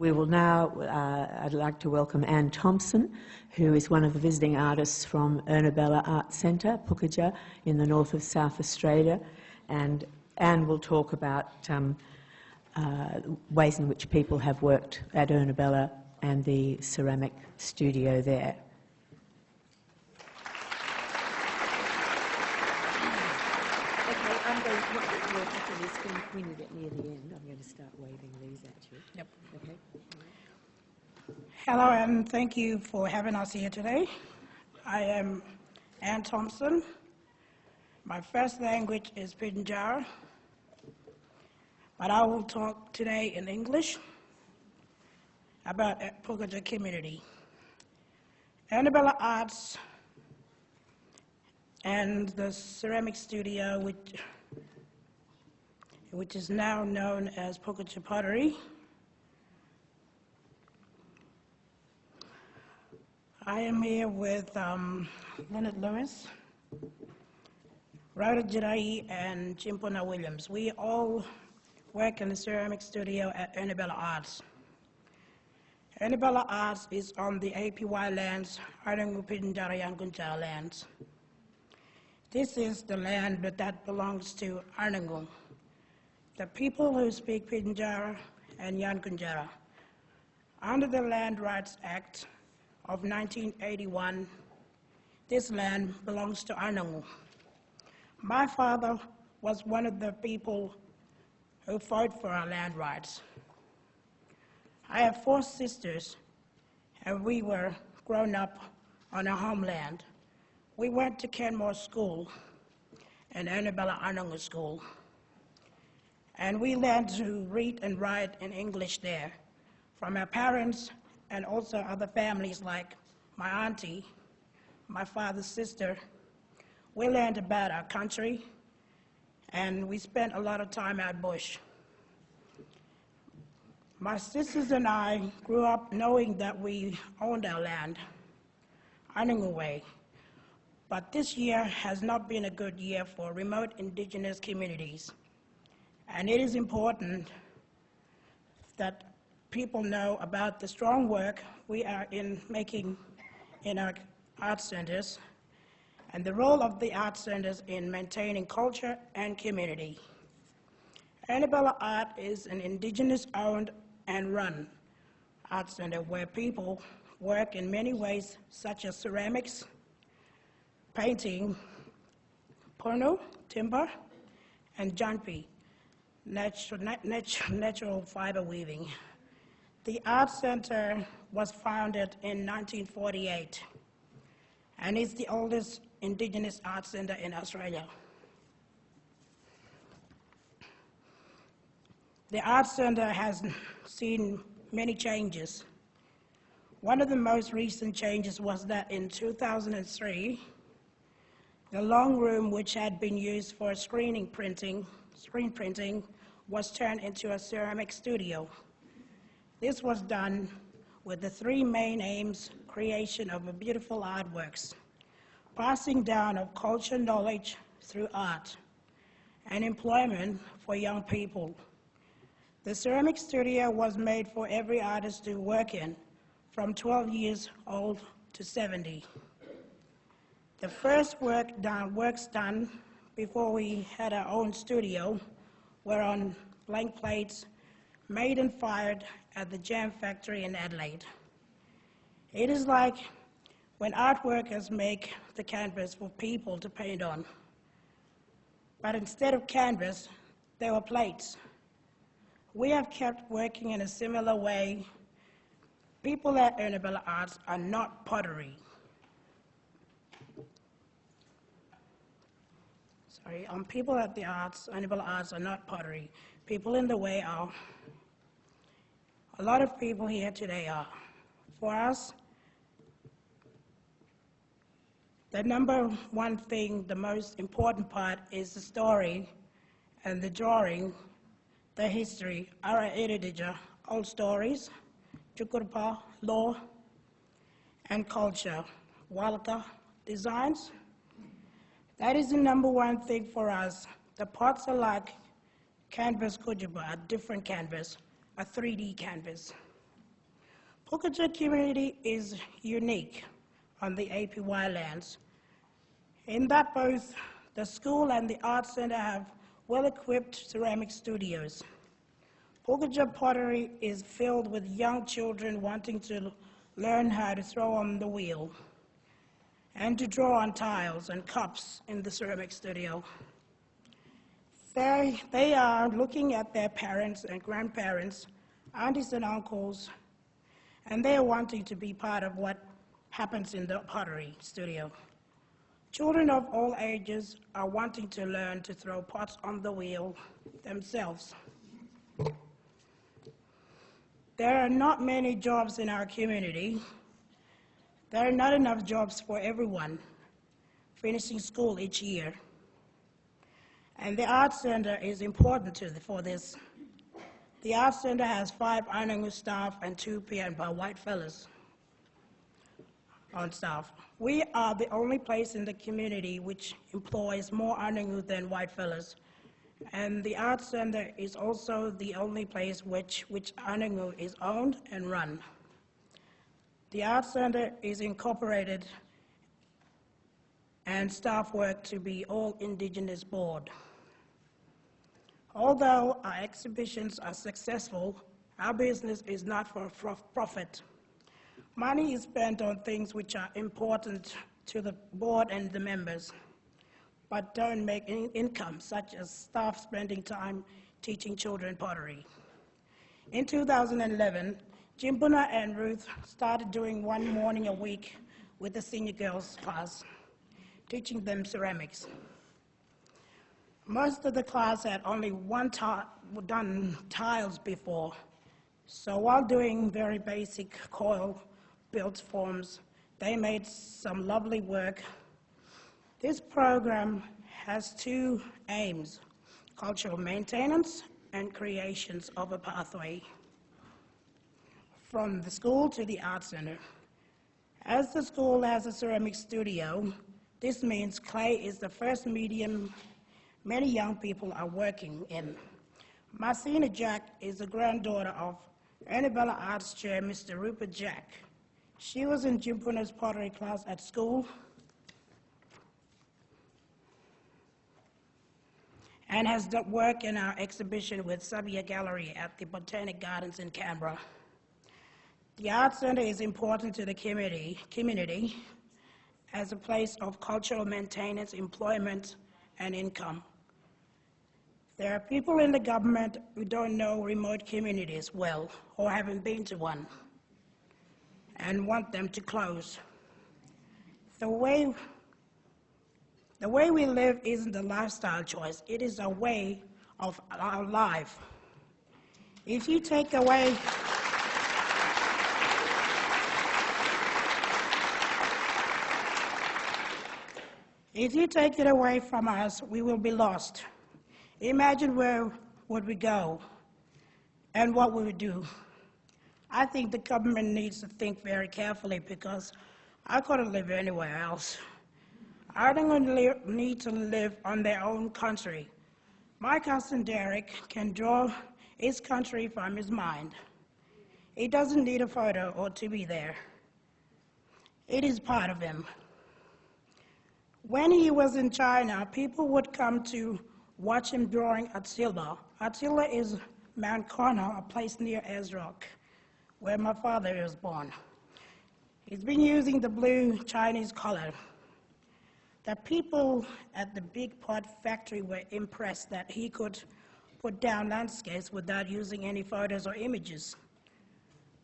We will now, I'd like to welcome Anne Thompson, who is one of the visiting artists from Ernabella Art Centre, Pukatja, in the north of South Australia. And Anne will talk about ways in which people have worked at Ernabella and the ceramic studio there. Okay, I'm going to, what will happen is when you get near the end, I'm going to start waving these at you. Yep. Okay. Hello, and thank you for having us here today. I am Anne Thompson. My first language is Pidgin, but I will talk today in English about Pukatja Community. Ernabella Arts and the ceramic studio, which is now known as Pukatja Pottery. I am here with Leonard Lewis, Rhoda Jirai, and Tjimpuna Williams. We all work in the ceramic studio at Ernabella Arts. Ernabella Arts is on the APY Lands, Anangu lands. This is the land that belongs to Anangu, the people who speak Pidgin and Yankunytjatjara. Under the Land Rights Act of 1981, this land belongs to Anangu. My father was one of the people who fought for our land rights. I have 4 sisters, and we were grown up on our homeland. We went to Kenmore School and Ernabella Anangu School, and we learned to read and write in English there from our parents and also other families like my auntie, my father's sister. We learned about our country, and we spent a lot of time out bush. My sisters and I grew up knowing that we owned our land, Anangu way. But this year has not been a good year for remote indigenous communities. And it is important that people know about the strong work we are making in our art centers and the role of the art centers in maintaining culture and community. Ernabella Art is an indigenous-owned and run art center where people work in many ways, such as ceramics, painting, pono, timber, and jampi, natural fiber weaving. The art center was founded in 1948 and is the oldest indigenous art center in Australia. The art center has seen many changes. One of the most recent changes was that in 2003, the long room, which had been used for screen printing, was turned into a ceramic studio. This was done with the 3 main aims: creation of beautiful artworks, passing down of culture knowledge through art, and employment for young people. The ceramic studio was made for every artist to work in, from 12 years old to 70. The first works done before we had our own studio were on blank plates made and fired at the Jam Factory in Adelaide. It is like when art workers make the canvas for people to paint on. But instead of canvas, they were plates. We have kept working in a similar way. People at Ernabella Arts are not pottery. People at the Ernabella Arts are not pottery. People in the way are. A lot of people here today are. For us, the number one thing, the most important part, is the story and the drawing, the history, our heritage, old stories, chukurpa, law, and culture, walka, designs. That is the number one thing for us. The pots are like canvas kujuba, a different canvas, a 3D canvas. Pukatja Community is unique on the APY Lands in that both the school and the art center have well-equipped ceramic studios. Pukatja Pottery is filled with young children wanting to learn how to throw on the wheel and to draw on tiles and cups in the ceramic studio. They are looking at their parents and grandparents, aunties and uncles, and they are wanting to be part of what happens in the pottery studio. Children of all ages are wanting to learn to throw pots on the wheel themselves. There are not many jobs in our community. There are not enough jobs for everyone finishing school each year. And the Art Center is important for this. The Art Center has 5 Anangu staff and 2 Tjimpuna white fellas on staff. We are the only place in the community which employs more Anangu than white fellas. And the Art Center is also the only place which Anangu is owned and run. The Art Center is incorporated and staff work to be all Indigenous board. Although our exhibitions are successful, our business is not for profit. Money is spent on things which are important to the board and the members, but don't make any income, such as staff spending time teaching children pottery. In 2011, Tjimpuna and Ruth started doing one morning a week with the senior girls class, teaching them ceramics. Most of the class had only done tiles before, so while doing very basic coil-built forms, they made some lovely work. This program has 2 aims: cultural maintenance and creations of a pathway from the school to the art center. As the school has a ceramic studio, this means clay is the first medium many young people are working in. Marcina Jack is the granddaughter of Ernabella Arts Chair Mr. Rupert Jack. She was in Tjimpuna's pottery class at school and has done work in our exhibition with Sabia Gallery at the Botanic Gardens in Canberra. The Art Center is important to the community as a place of cultural maintenance, employment, and income. There are people in the government who don't know remote communities well or haven't been to one and want them to close. The way we live isn't a lifestyle choice, it is a way of our life. If you take away it away from us, we will be lost. Imagine where would we go and what we would do. I think the government needs to think very carefully because I couldn't live anywhere else. I don't need to live on their own country. My cousin Derek can draw his country from his mind. He doesn't need a photo or to be there. It is part of him. When he was in China, people would come to watch him drawing Attila. Attila is Mount Connor, a place near Ezrock, where my father was born. He's been using the blue Chinese color. The people at the big pot factory were impressed that he could put down landscapes without using any photos or images.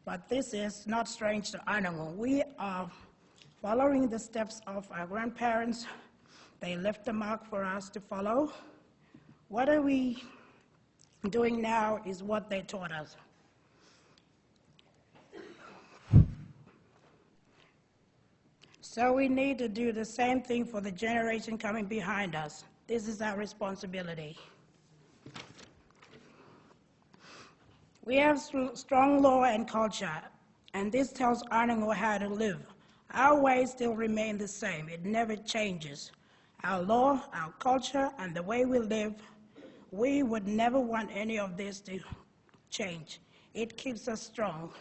But this is not strange to Anangu. We are following the steps of our grandparents. They left a mark for us to follow. What are we doing now is what they taught us. So we need to do the same thing for the generation coming behind us. This is our responsibility. We have strong law and culture, and this tells Anangu how to live. Our ways still remain the same. It never changes. Our law, our culture, and the way we live, we would never want any of this to change. It keeps us strong.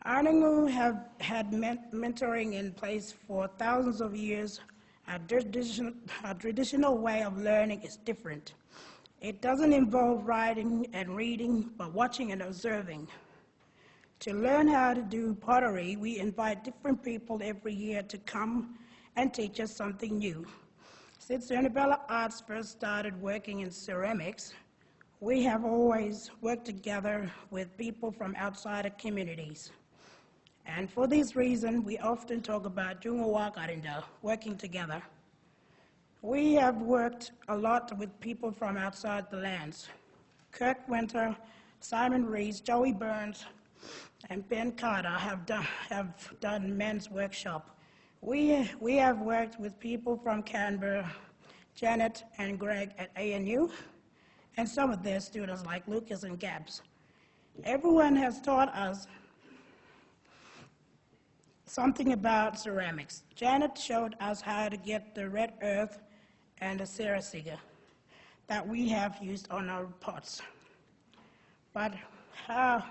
Anangu have had mentoring in place for thousands of years. Our traditional way of learning is different. It doesn't involve writing and reading, but watching and observing. To learn how to do pottery, we invite different people every year to come and teach us something new. Since Ernabella Arts first started working in ceramics, we have always worked together with people from outside of communities. And for this reason, we often talk about Jungawakarindal, working together. We have worked a lot with people from outside the lands. Kirk Winter, Simon Rees, Joey Burns, and Ben Carter have done men's workshop. We have worked with people from Canberra, Janet and Greg at ANU, and some of their students like Lucas and Gabs. Everyone has taught us something about ceramics. Janet showed us how to get the red earth and the sericiga that we have used on our pots. But how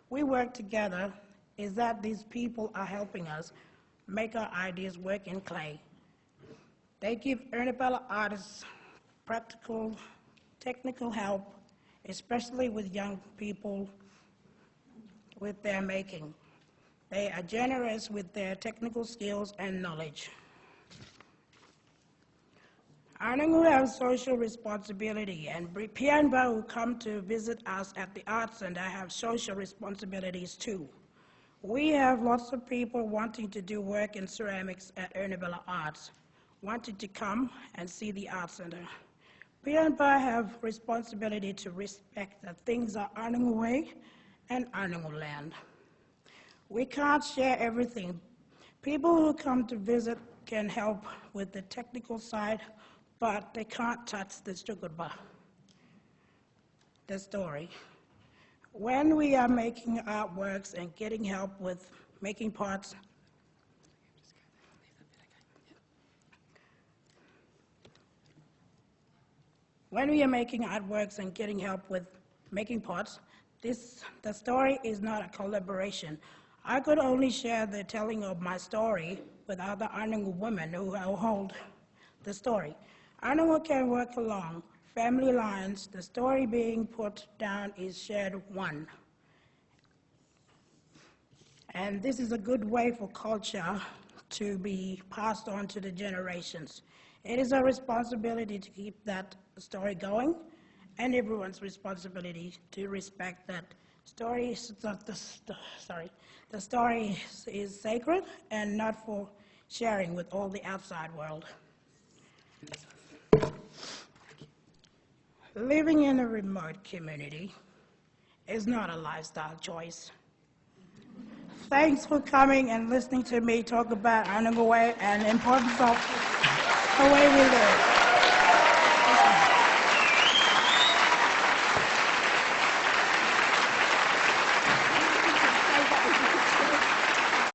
we work together is that these people are helping us make our ideas work in clay. They give Ernabella artists practical, technical help, especially with young people with their making. They are generous with their technical skills and knowledge. Anangu have social responsibility, and Pianba who come to visit us at the Arts Center have social responsibilities too. We have lots of people wanting to do work in ceramics at Ernabella Arts, wanting to come and see the Arts Center. Pianba have responsibility to respect that things are Anangu way and Anangu land. We can't share everything. People who come to visit can help with the technical side, but they can't touch the Stukudba, the story. When we are making artworks and getting help with making pots, the story is not a collaboration. I could only share the telling of my story with other Anangu women who hold the story. Anangu can work along family lines. The story being put down is shared one. And this is a good way for culture to be passed on to the generations. It is a responsibility to keep that story going, and everyone's responsibility to respect that story. The story is sacred and not for sharing with all the outside world. Living in a remote community is not a lifestyle choice. Thanks for coming and listening to me talk about Anangu way and the importance of the way we live.